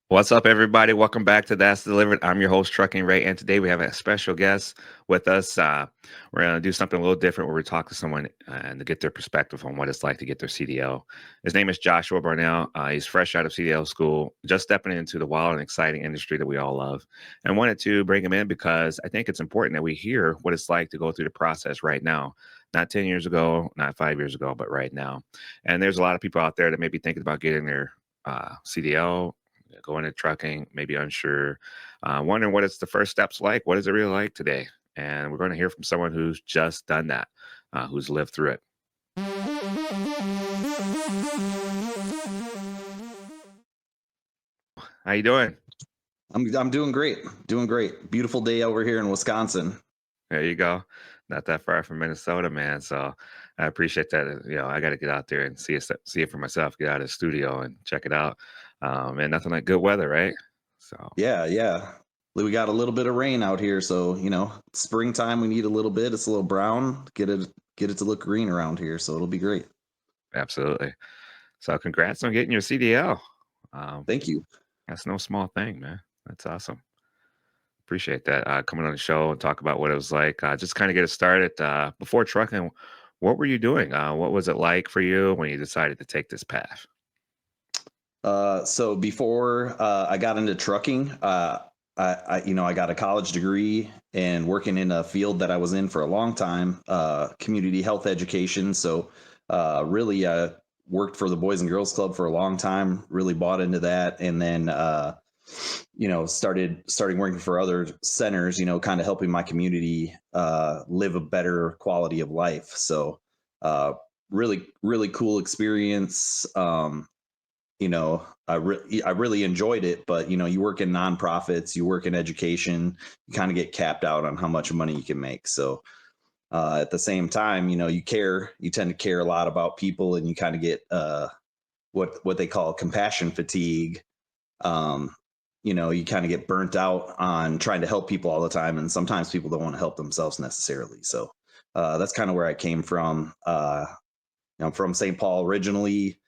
What's up, everybody? Welcome back to That's Delivered. I'm your host, Trucking Ray, and today we have a special guest with us. We're going to do something a little different where we talk to someone and to get their perspective on what it's like to get their CDL. His name is Joshua Bernal. He's fresh out of CDL school, just stepping into the wild and exciting industry that we all love. And wanted to bring him in because I think it's important that we hear what it's like to go through the process right now. Not 10 years ago, not 5 years ago, but right now. And there's a lot of people out there that may be thinking about getting their CDL, going into trucking, maybe unsure, wondering what it's the first steps like. What is it really like today? And we're going to hear from someone who's just done that, who's lived through it. How you doing? I'm doing great. Doing great. Beautiful day over here in Wisconsin. There you go. Not that far from Minnesota, man. So I appreciate that. I got to get out there and see it for myself. Get out of the studio and check it out. And nothing like good weather, right? So Yeah, yeah. We got a little bit of rain out here, so springtime we need a little bit. It's a little brown. Get it to look green around here, so it'll be great. absolutely. So congrats on getting your CDL. Thank you. That's no small thing, man. That's awesome. Appreciate that. Coming on the show and talk about what it was like. Just kind of get it started. Before trucking, what were you doing? What was it like for you when you decided to take this path? So before I got into trucking, I got a college degree and working in a field that I was in for a long time, community health education. So really worked for the Boys and Girls Club for a long time. Really bought into that, and then starting working for other centers. Kind of helping my community live a better quality of life. So really cool experience. I really enjoyed it, but you work in nonprofits, you work in education, you kind of get capped out on how much money you can make. So at the same time, you tend to care a lot about people, and you kind of get what they call compassion fatigue. um, you kind of get burnt out on trying to help people all the time, and sometimes people don't want to help themselves necessarily. So that's kind of where I came from. I'm from St. Paul originally.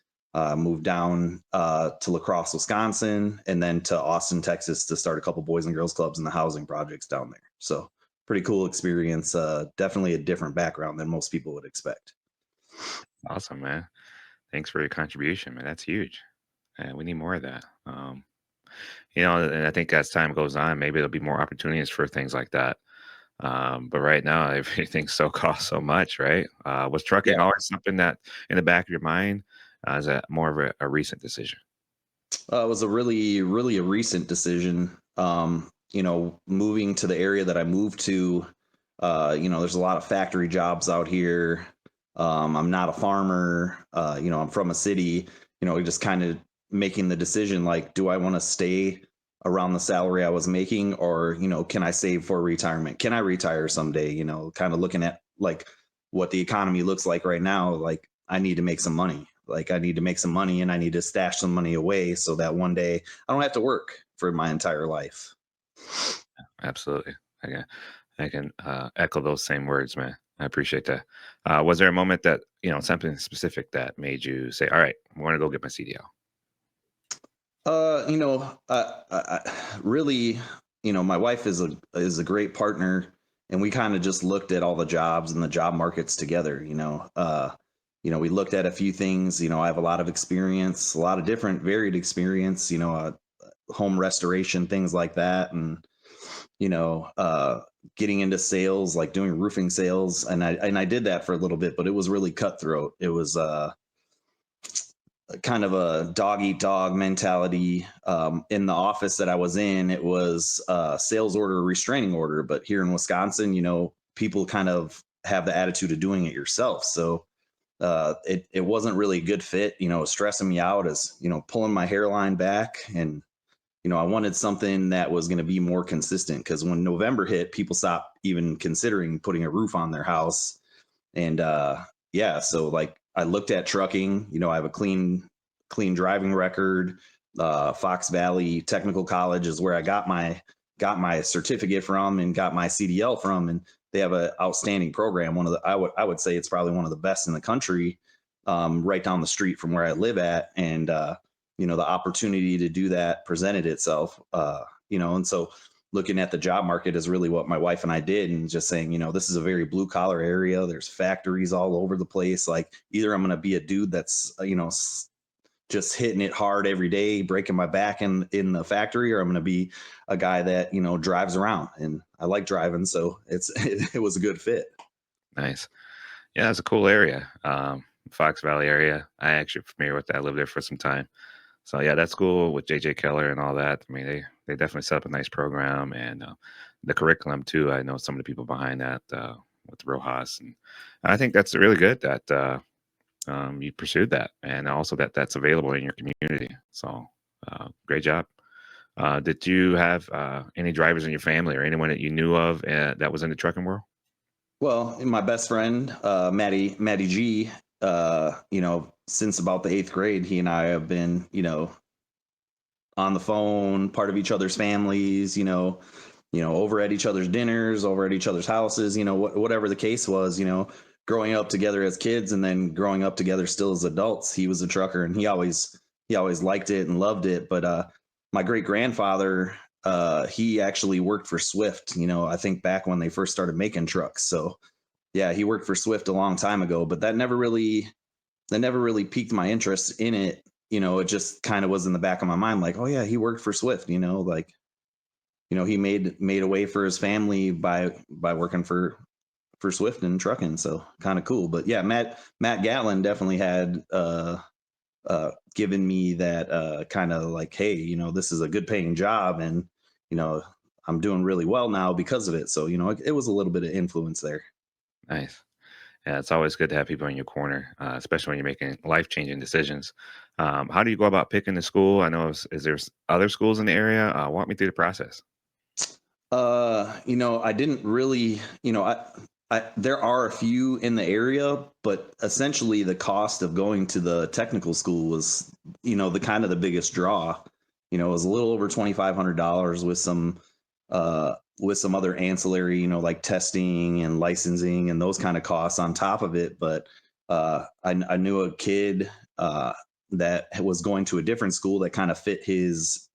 Moved down to La Crosse, Wisconsin, and then to Austin, Texas, to start a couple Boys and Girls Clubs and the housing projects down there. So pretty cool experience. Definitely a different background than most people would expect. Awesome, man. Thanks for your contribution, man. That's huge. And we need more of that. And I think as time goes on, maybe there'll be more opportunities for things like that. But right now, everything so costs so much, right? Was trucking Yeah, always something that in the back of your mind? Is that more of a recent decision? it was a really a recent decision. Moving to the area that I moved to, there's a lot of factory jobs out here. I'm not a farmer. I'm from a city. Just kind of making the decision, like, do I want to stay around the salary I was making, or can I save for retirement? Can I retire someday? Kind of looking at like what the economy looks like right now. Like, I need to make some money. Like, I need to make some money, and I need to stash some money away so that one day I don't have to work for my entire life. Absolutely. I can echo those same words, man. I appreciate that. Was there a moment that, something specific that made you say, all right, I want to go get my CDL? Really, my wife is a great partner, and we kind of just looked at all the jobs and the job markets together. We looked at a few things. I have a lot of experience, a lot of different varied experience. Home restoration, things like that, and getting into sales, like doing roofing sales, and I did that for a little bit, but it was really cutthroat. It was kind of a dog eat dog mentality. In the office that I was in, it was sales order, restraining order. But here in Wisconsin, people kind of have the attitude of doing it yourself. So it wasn't really a good fit. It was stressing me out, as pulling my hairline back. And I wanted something that was going to be more consistent, because when November hit, people stopped even considering putting a roof on their house. And yeah, so like I looked at trucking. I have a clean driving record. Fox Valley Technical College is where I got my certificate from and got my CDL from. And they have an outstanding program. One of the I would say it's probably one of the best in the country, right down the street from where I live at, and the opportunity to do that presented itself. And so looking at the job market is really what my wife and I did, and just saying, this is a very blue collar area. There's factories all over the place. Like either I'm going to be a dude that's just hitting it hard every day, breaking my back in the factory, or I'm going to be a guy that drives around, and I like driving, so it was a good fit. Nice. Yeah, it's a cool area. Fox Valley area. I actually familiar with that. I lived there for some time. So yeah, that's cool with JJ Keller and all that. I mean, they definitely set up a nice program and the curriculum too. I know some of the people behind that with Rojas, and I think that's really good that you pursued that, and also that that's available in your community. So great job. Did you have any drivers in your family or anyone that you knew of that was in the trucking world? Well, my best friend, Matty G, since about the 8th grade, he and I have been, on the phone, part of each other's families, over at each other's dinners, over at each other's houses, whatever the case was, growing up together as kids and then growing up together still as adults. He was a trucker, and he always liked it and loved it. But my great grandfather, he actually worked for Swift, I think back when they first started making trucks. So yeah, he worked for Swift a long time ago, but that never really piqued my interest in it. It just kind of was in the back of my mind, like, oh yeah, he worked for Swift. Like, he made a way for his family by working for Swift and trucking. So kind of cool. But yeah, Matt Gatlin definitely had given me that kind of like, hey, this is a good paying job, and you know I'm doing really well now because of it. So it was a little bit of influence there. Nice. Yeah, it's always good to have people in your corner, especially when you're making life-changing decisions. How do you go about picking the school? I know is there other schools in the area? Walk me through the process. I didn't really, there are a few in the area, but essentially the cost of going to the technical school was, the kind of the biggest draw. It was a little over $2,500 with some other ancillary, like testing and licensing and those kind of costs on top of it. But I knew a kid that was going to a different school that kind of fit his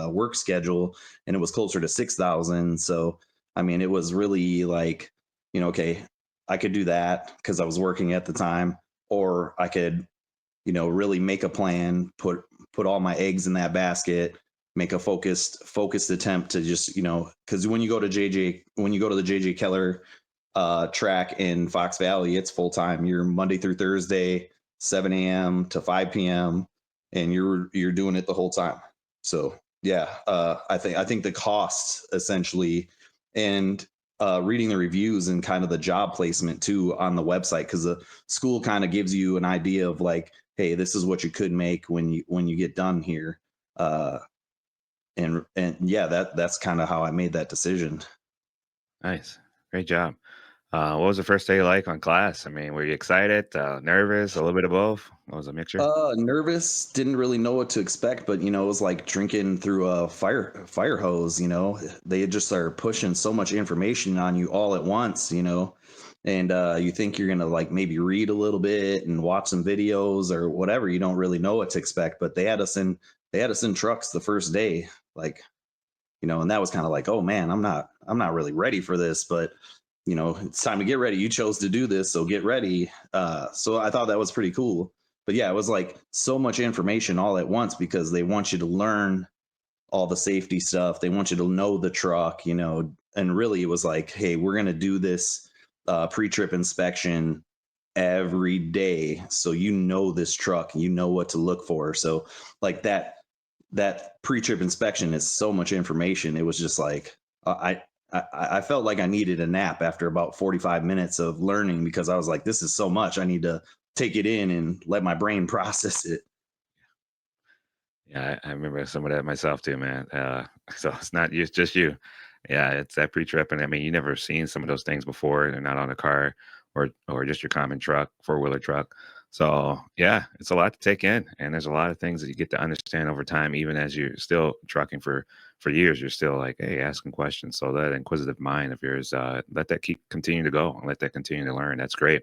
work schedule, and it was closer to 6,000. So I mean, it was really like, okay, I could do that because I was working at the time, or I could, really make a plan, put all my eggs in that basket, make a focused attempt to just, because when you go to the JJ Keller track in Fox Valley, it's full time. You're Monday through Thursday, 7 a.m. to 5 p.m., and you're doing it the whole time. So yeah, I think the costs essentially, and reading the reviews and kind of the job placement too on the website, because the school kind of gives you an idea of like, hey, this is what you could make when you get done here. Uh, and yeah, that's kind of how I made that decision. Nice, great job. What was the first day like on class? I mean, were you excited, nervous, a little bit of both? What was a mixture? Nervous, didn't really know what to expect, but it was like drinking through a fire hose. They had just started pushing so much information on you all at once. And you think you're gonna like maybe read a little bit and watch some videos or whatever. You don't really know what to expect, but they had us in trucks the first day, like, and that was kind of like, oh man, I'm not really ready for this, but it's time to get ready. You chose to do this, so get ready. So I thought that was pretty cool. But yeah, it was like so much information all at once because they want you to learn all the safety stuff. They want you to know the truck, and really it was like, hey, we're going to do this pre-trip inspection every day. So this truck, you know what to look for. So like that pre-trip inspection is so much information. It was just like, I felt like I needed a nap after about 45 minutes of learning, because I was like, this is so much. I need to take it in and let my brain process it. Yeah, I remember some of that myself too, man. So it's not just you. Yeah, it's that pre-trip, and I mean, you never seen some of those things before. They're not on a car or just your common truck, four-wheeler truck. So yeah, it's a lot to take in, and there's a lot of things that you get to understand over time. Even as you're still trucking for years, you're still like, hey, asking questions. So that inquisitive mind of yours, let that keep continue to go, and let that continue to learn. That's great.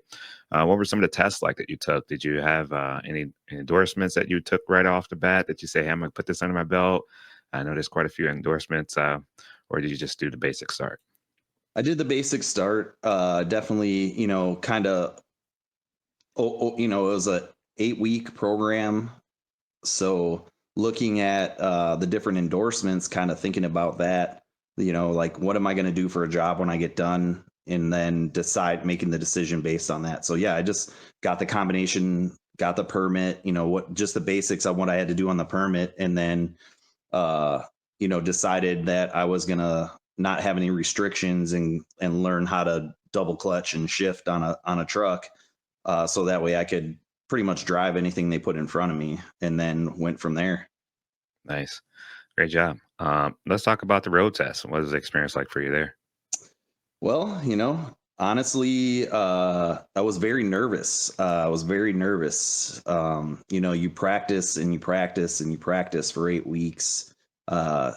What were some of the tests like that you took? Did you have any endorsements that you took right off the bat that you say, hey, I'm going to put this under my belt? I know there's quite a few endorsements, or did you just do the basic start? I did the basic start. Definitely, kind of. It was a 8-week program. So looking at the different endorsements, kind of thinking about that, like what am I going to do for a job when I get done, and then decide making the decision based on that. So yeah, I just got the combination, got the permit, what just the basics of what I had to do on the permit, and then uh, decided that I was gonna not have any restrictions and learn how to double clutch and shift on a truck, so that way I could pretty much drive anything they put in front of me, and then went from there. Nice, great job. Let's talk about the road test. What was the experience like for you there? Well, honestly, I was very nervous. I was very nervous. You practice and you practice and you practice for 8 weeks.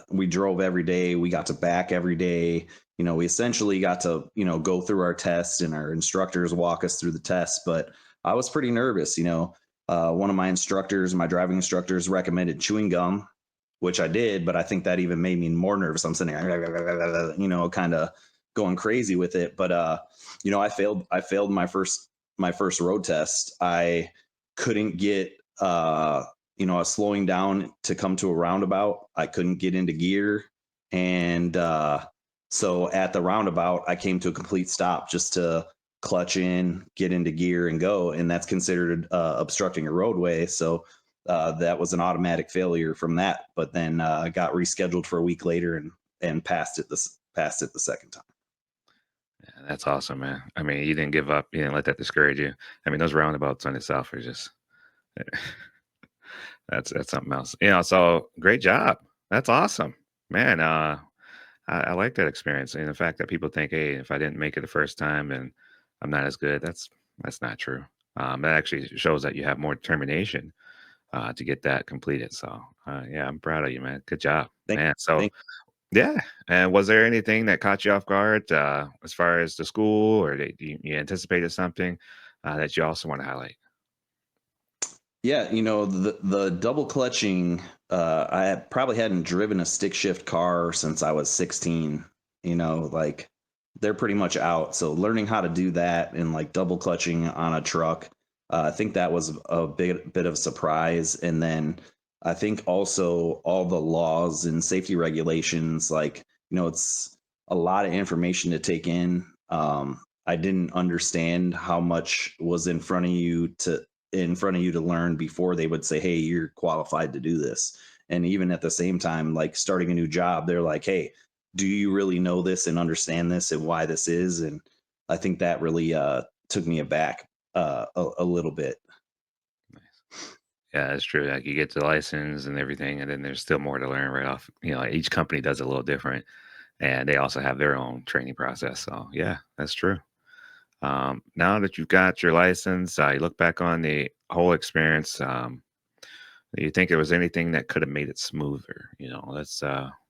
We drove every day. We got to back every day. We essentially got to, go through our test, and our instructors walk us through the test. But I was pretty nervous. One of my instructors, my driving instructors, recommended chewing gum, which I did, but I think that even made me more nervous. I'm sitting there, kind of going crazy with it. But I failed my first road test. I couldn't get I was slowing down to come to a roundabout. I couldn't get into gear. And so at the roundabout, I came to a complete stop just to clutch in, get into gear, and go. And that's considered obstructing a roadway. So that was an automatic failure from that. But then I got rescheduled for a week later, and passed it the second time. Yeah, that's awesome, man. I mean, you didn't give up. You didn't let that discourage you. I mean, those roundabouts on itself are just that's something else. So great job. That's awesome, man. I like that experience, and the fact that people think, hey, if I didn't make it the first time, then I'm not as good. That's not true. That actually shows that you have more determination to get that completed. So yeah, I'm proud of you, man. Good job, Thank, man. So thank yeah. And was there anything that caught you off guard as far as the school, or that you anticipated something that you also want to highlight? Yeah, the double clutching. Probably hadn't driven a stick shift car since I was 16. Like they're pretty much out. So learning how to do that and like double clutching on a truck, I think that was a bit of a surprise. And then I think also all the laws and safety regulations, like it's a lot of information to take in. I didn't understand how much was in front of you to learn before they would say, hey, you're qualified to do this. And even at the same time, like starting a new job, they're like, hey, do you really know this and understand this and why this is? And I think that really took me aback a little bit. Nice. Yeah, that's true. Like you get the license and everything, and then there's still more to learn right off. Each company does it a little different, and they also have their own training process. So yeah, that's true. Now that you've got your license, you look back on the whole experience. Do you think there was anything that could have made it smoother? Let's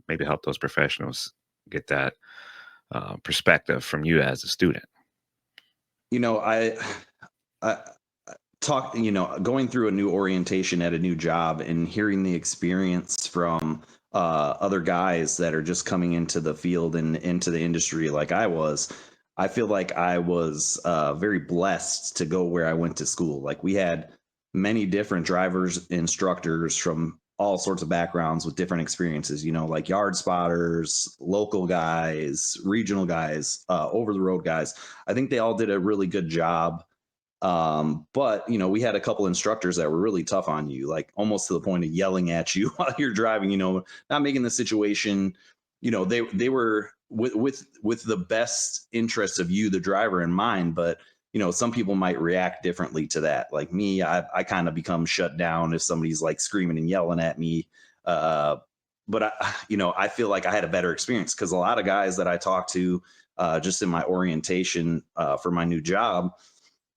maybe help those professionals get that perspective from you as a student. You know, I talk going through a new orientation at a new job and hearing the experience from other guys that are just coming into the field and into the industry like I feel like I was very blessed to go where I went to school. Like we had many different drivers, instructors from all sorts of backgrounds with different experiences, like yard spotters, local guys, regional guys, over the road guys. I think they all did a really good job, but we had a couple instructors that were really tough on you, like almost to the point of yelling at you while you're driving, not making the situation, they were with the best interest of you, the driver, in mind. But some people might react differently to that. Like me, I kind of become shut down if somebody's like screaming and yelling at me. Uh, but I feel like I had a better experience because a lot of guys that I talked to just in my orientation for my new job,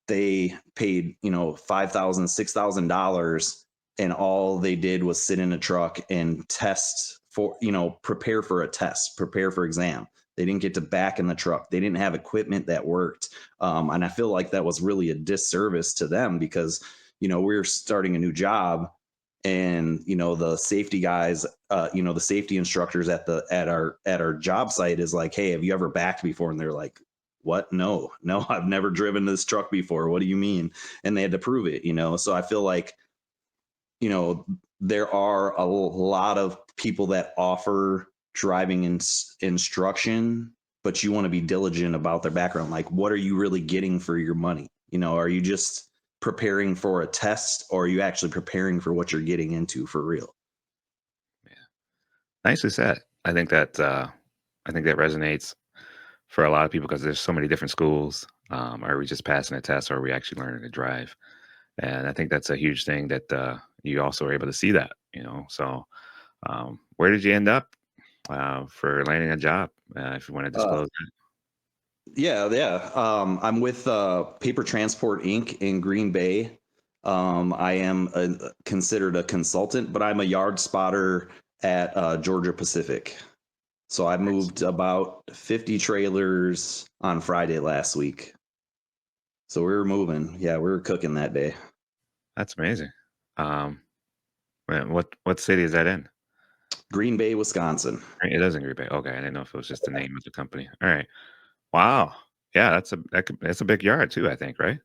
they paid, $5,000, $6,000, and all they did was sit in a truck and test for, prepare for a test, prepare for exam. They didn't get to back in the truck. They didn't have equipment that worked. And I feel like that was really a disservice to them because, we're starting a new job, and the safety guys, the safety instructors at our job site is like, hey, have you ever backed before? And they're like, what? No, I've never driven this truck before. What do you mean? And they had to prove it. So I feel like, you know there are a lot of people that offer driving instruction, but you want to be diligent about their background. Like, what are you really getting for your money? Are you just preparing for a test, or are you actually preparing for what you're getting into for real? Yeah. Nicely said. I think that resonates for a lot of people because there's so many different schools. Are we just passing a test, or are we actually learning to drive? And I think that's a huge thing that you also are able to see that. So where did you end up for landing a job? If you want to uh, disclose that. yeah. I'm with Paper Transport Inc. in Green Bay. I am considered a consultant, but I'm a yard spotter at Georgia Pacific. So I Nice. moved about 50 trailers on Friday last week. So we were moving. Yeah, we were cooking that day. That's amazing. Um, what city is that in? Green Bay, Wisconsin. Right, it is in Green Bay. Okay, I didn't know if it was just the name of the company. All right. Wow. Yeah, that's a big yard too, I think, right?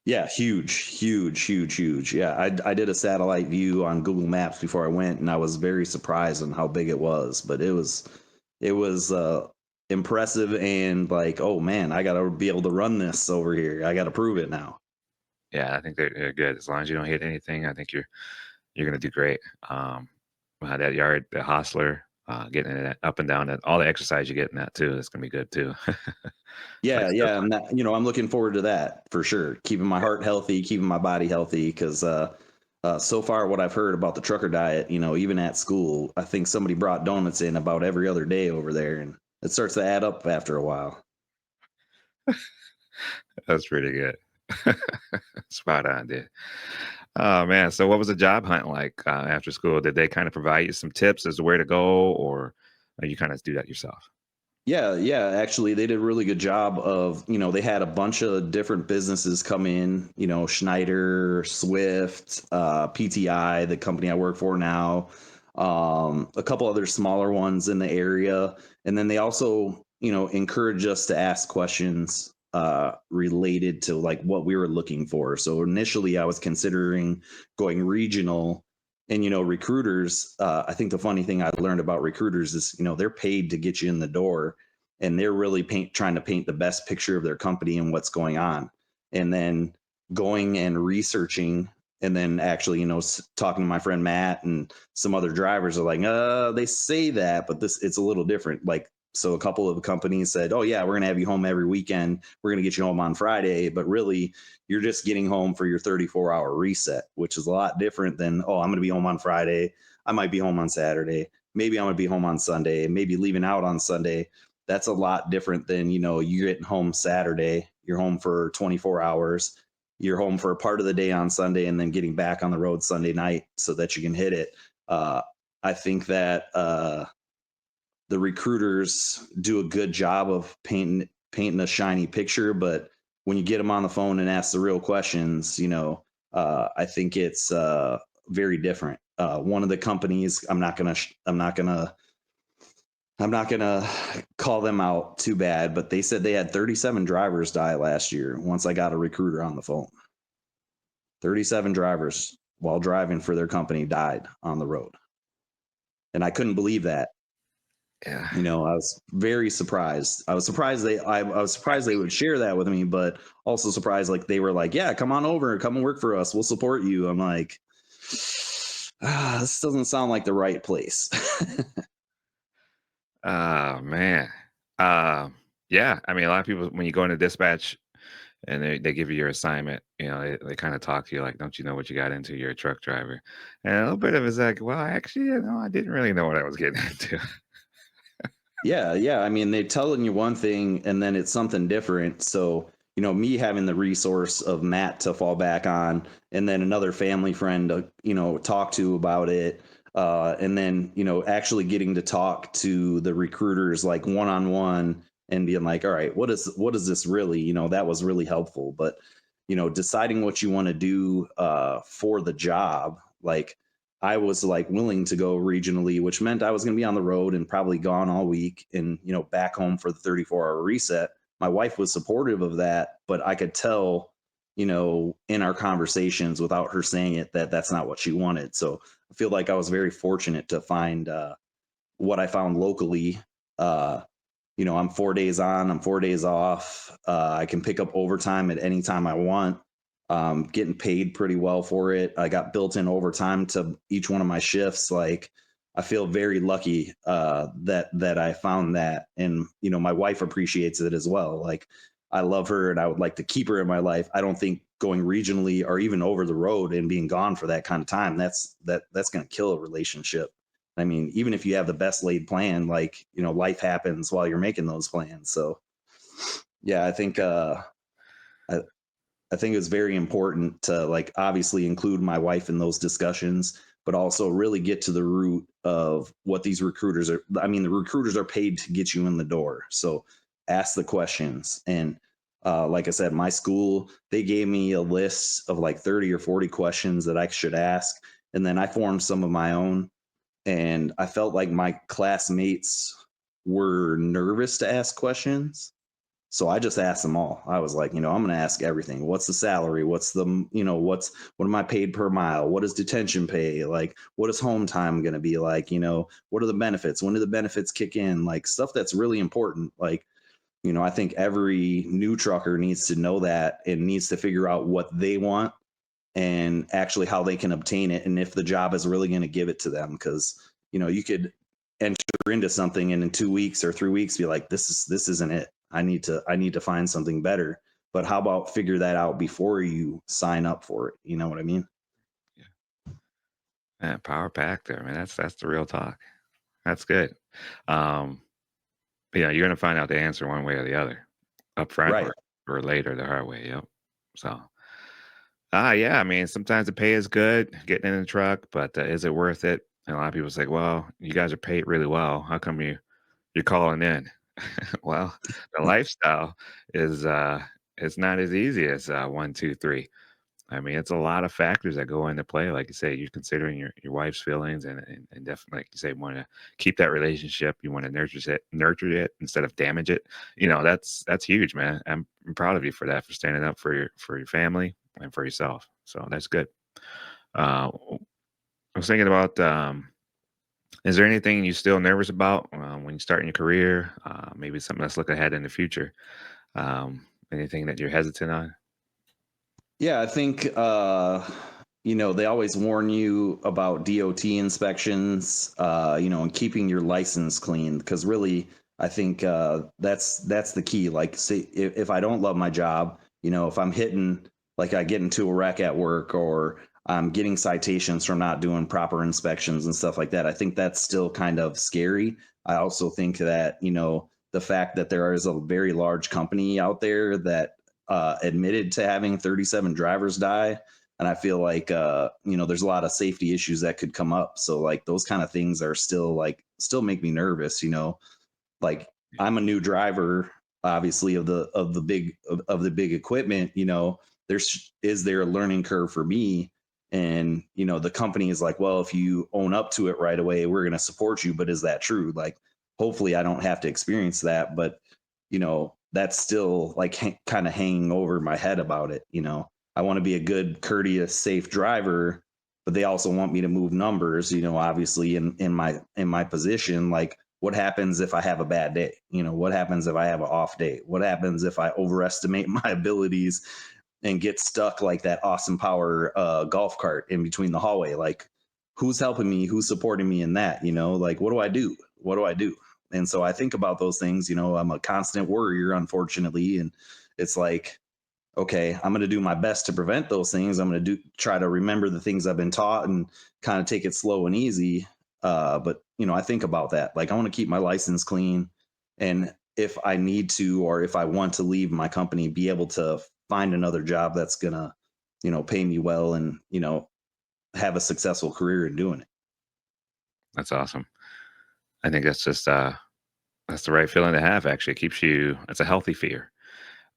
Yeah, huge, huge, huge, huge. Yeah, I did a satellite view on Google Maps before I went, and I was very surprised on how big it was. But it was impressive, and like, oh man, I gotta be able to run this over here. I gotta prove it now. Yeah, I think they're good. As long as you don't hit anything, I think you're gonna do great. That yard, the hostler, getting it up and down, that all the exercise you get in that too, that's gonna be good too. Like Yeah, stuff yeah, like and that, I'm looking forward to that for sure. Keeping my heart healthy, keeping my body healthy, because so far what I've heard about the trucker diet, even at school, I think somebody brought donuts in about every other day over there, and it starts to add up after a while. that's pretty good. Spot on, dude. Oh man, so what was the job hunt like after school? Did they kind of provide you some tips as to where to go, or you kind of do that yourself? Yeah, yeah. Actually, they did a really good job of, they had a bunch of different businesses come in, Schneider, Swift, PTI, the company I work for now, a couple other smaller ones in the area. And then they also, encourage us to ask questions related to like what we were looking for. So initially, I was considering going regional. And recruiters, I think the funny thing I learned about recruiters is, they're paid to get you in the door, and they're really trying to paint the best picture of their company and what's going on. And then going and researching, and then actually, talking to my friend Matt and some other drivers are like, they say that, but this it's a little different. Like, so a couple of the companies said, oh yeah, we're gonna have you home every weekend. We're gonna get you home on Friday, but really you're just getting home for your 34-hour reset, which is a lot different than, oh, I'm gonna be home on Friday. I might be home on Saturday. Maybe I'm gonna be home on Sunday, maybe leaving out on Sunday. That's a lot different than, you getting home Saturday, you're home for 24 hours, you're home for a part of the day on Sunday, and then getting back on the road Sunday night so that you can hit it. uh, I think that the recruiters do a good job of painting a shiny picture, but when you get them on the phone and ask the real questions, I think it's very different. One of the companies, I'm not gonna call them out too bad, but they said they had 37 drivers die last year. Once I got a recruiter on the phone, 37 drivers while driving for their company died on the road, and I couldn't believe that. Yeah. I was very surprised. I was surprised they would share that with me, but also surprised like they were like, "Yeah, come on over, come and work for us. We'll support you." I'm like, this doesn't sound like the right place. Oh man. Um, yeah. I mean, a lot of people when you go into dispatch and they give you your assignment, they kind of talk to you like, "Don't you know what you got into? You're a truck driver." And a little bit of it's like, "Well, actually, I didn't really know what I was getting into." Yeah, yeah. I mean, they're telling you one thing and then it's something different. So, me having the resource of Matt to fall back on, and then another family friend to, talk to about it. And then, actually getting to talk to the recruiters like one on one and being like, all right, what is this really? That was really helpful. But, deciding what you want to do for the job, like I was like willing to go regionally, which meant I was going to be on the road and probably gone all week and, back home for the 34-hour reset. My wife was supportive of that, but I could tell, in our conversations without her saying it, that that's not what she wanted. So I feel like I was very fortunate to find what I found locally. Uh, I'm 4 days on, I'm 4 days off. I can pick up overtime at any time I want. Getting paid pretty well for it. I got built in overtime to each one of my shifts. Like, I feel very lucky that I found that, and my wife appreciates it as well. Like, I love her, and I would like to keep her in my life. I don't think going regionally or even over the road and being gone for that kind of time, that's going to kill a relationship. I mean, even if you have the best laid plan, like, life happens while you're making those plans. So yeah, I, I think it's very important to, like, obviously include my wife in those discussions, but also really get to the root of what these recruiters are. I mean, the recruiters are paid to get you in the door. So ask the questions. And like I said, my school, they gave me a list of like 30 or 40 questions that I should ask. And then I formed some of my own, and I felt like my classmates were nervous to ask questions. So I just asked them all. I was like, I'm going to ask everything. What's the salary? What's the, what am I paid per mile? What is detention pay? Like, what is home time going to be like? What are the benefits? When do the benefits kick in? Like, stuff that's really important. Like, I think every new trucker needs to know that and needs to figure out what they want and actually how they can obtain it, and if the job is really going to give it to them. Because you could enter into something and in 2 weeks or 3 weeks be like, this isn't it. I need to find something better. But how about figure that out before you sign up for it? You know what I mean? Yeah. Yeah, power pack there, man. That's the real talk. That's good. Um, but yeah, you're gonna find out the answer one way or the other, up front Right. or later the hard way. Yep. So, yeah, I mean, sometimes the pay is good getting in the truck, but is it worth it? And a lot of people say, well, you guys are paid really well. How come you're calling in? Well, the lifestyle is it's not as easy as one, two, three. I mean, it's a lot of factors that go into play. Like you say, you're considering your wife's feelings and definitely, like you say, want to keep that relationship. You want to nurture it instead of damage it. That's huge, man. I'm proud of you for that, for standing up for your family and for yourself. So that's good. I was thinking about, is there anything you're still nervous about when you start in your career? Maybe something that's look ahead in the future. Anything that you're hesitant on? Yeah, I think they always warn you about DOT inspections, and keeping your license clean, because really I think that's the key. Like, say if I don't love my job, if I'm hitting, like, I get into a wreck at work, or I'm getting citations from not doing proper inspections and stuff like that, I think that's still kind of scary. I also think that, the fact that there is a very large company out there that admitted to having 37 drivers die. And I feel like, there's a lot of safety issues that could come up. So, like, those kind of things are still make me nervous, like, I'm a new driver, obviously, of the big equipment. Is there a learning curve for me? And the company is like, well, if you own up to it right away, we're going to support you. But is that true? Like, hopefully I don't have to experience that. But that's still like kind of hanging over my head about it. I want to be a good, courteous, safe driver, but they also want me to move numbers, obviously, in my position. Like, what happens if I have a bad day? What happens if I have an off day? What happens if I overestimate my abilities and get stuck like that Austin Power golf cart in between the hallway? Like, who's helping me? Who's supporting me in that? Like, what do I do? What do I do? And so I think about those things. I'm a constant worrier, unfortunately. And it's like, okay, I'm going to do my best to prevent those things. I'm going to try to remember the things I've been taught and kind of take it slow and easy. But I think about that. Like, I want to keep my license clean. And if I need to, or if I want to leave my company, be able to find another job that's gonna, pay me well and, have a successful career in doing it. That's awesome. I think that's the right feeling to have. Actually, it keeps you. It's a healthy fear,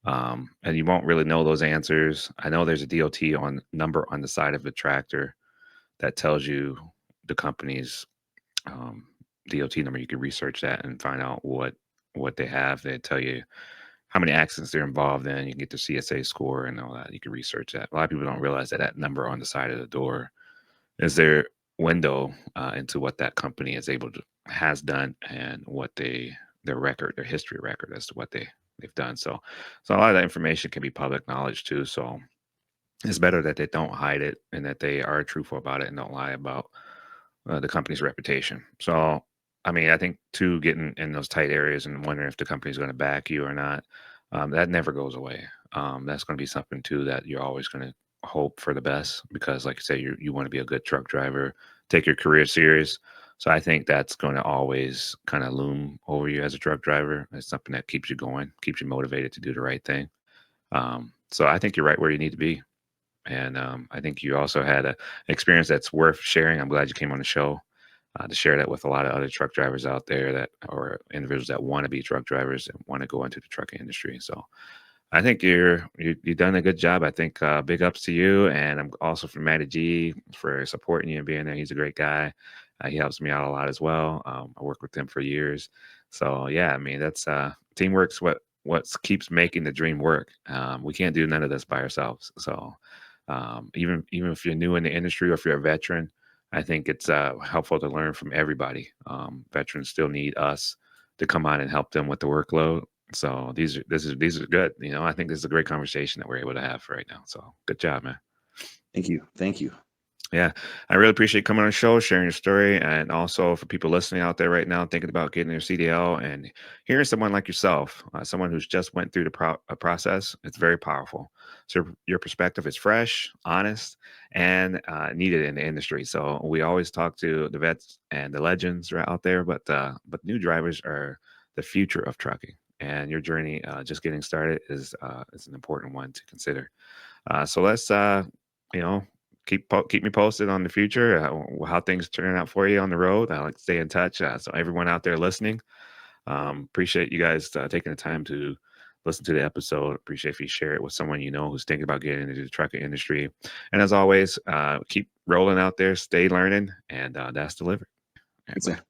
and you won't really know those answers. I know there's a DOT on number on the side of the tractor that tells you the company's um, DOT number. You can research that and find out what they have. They tell you how many accidents they're involved in. You can get the CSA score and all that. You can research that. A lot of people don't realize that that number on the side of the door is their window into what that company is able to has done and what their record, their history record as to what they've done. So a lot of that information can be public knowledge too. So it's better that they don't hide it and that they are truthful about it and don't lie about the company's reputation. So, I mean, I think too, getting in those tight areas and wondering if the company's going to back you or not, that never goes away. That's going to be something too that you're always going to hope for the best because, like you say, you want to be a good truck driver, take your career serious. So I think that's going to always kind of loom over you as a truck driver. It's something that keeps you going, keeps you motivated to do the right thing. So I think you're right where you need to be. And I think you also had an experience that's worth sharing. I'm glad you came on the show to share that with a lot of other truck drivers out there that or individuals that want to be truck drivers and want to go into the trucking industry. So I think you've done a good job. I think big ups to you, and I'm also from Matty G for supporting you and being there. He's a great guy. He helps me out a lot as well. I worked with him for years. So yeah, I mean that's teamwork's what keeps making the dream work. We can't do none of this by ourselves. So even if you're new in the industry or if you're a veteran, I think it's helpful to learn from everybody. Veterans still need us to come on and help them with the workload. So these are good. I think this is a great conversation that we're able to have right now. So good job, man. Thank you. Thank you. Yeah, I really appreciate coming on the show, sharing your story, and also for people listening out there right now, thinking about getting their CDL and hearing someone like yourself, someone who's just went through the process. It's very powerful. So your perspective is fresh, honest, and needed in the industry. So we always talk to the vets and the legends right out there, but new drivers are the future of trucking, and your journey just getting started is an important one to consider. So let's you know keep me posted on the future, how things turn out for you on the road. I like to stay in touch. So everyone out there listening, appreciate you guys taking the time to listen to the episode. Appreciate if you share it with someone you know who's thinking about getting into the trucking industry. And as always, keep rolling out there, stay learning, and that's delivered. All right, Yes, sir. later.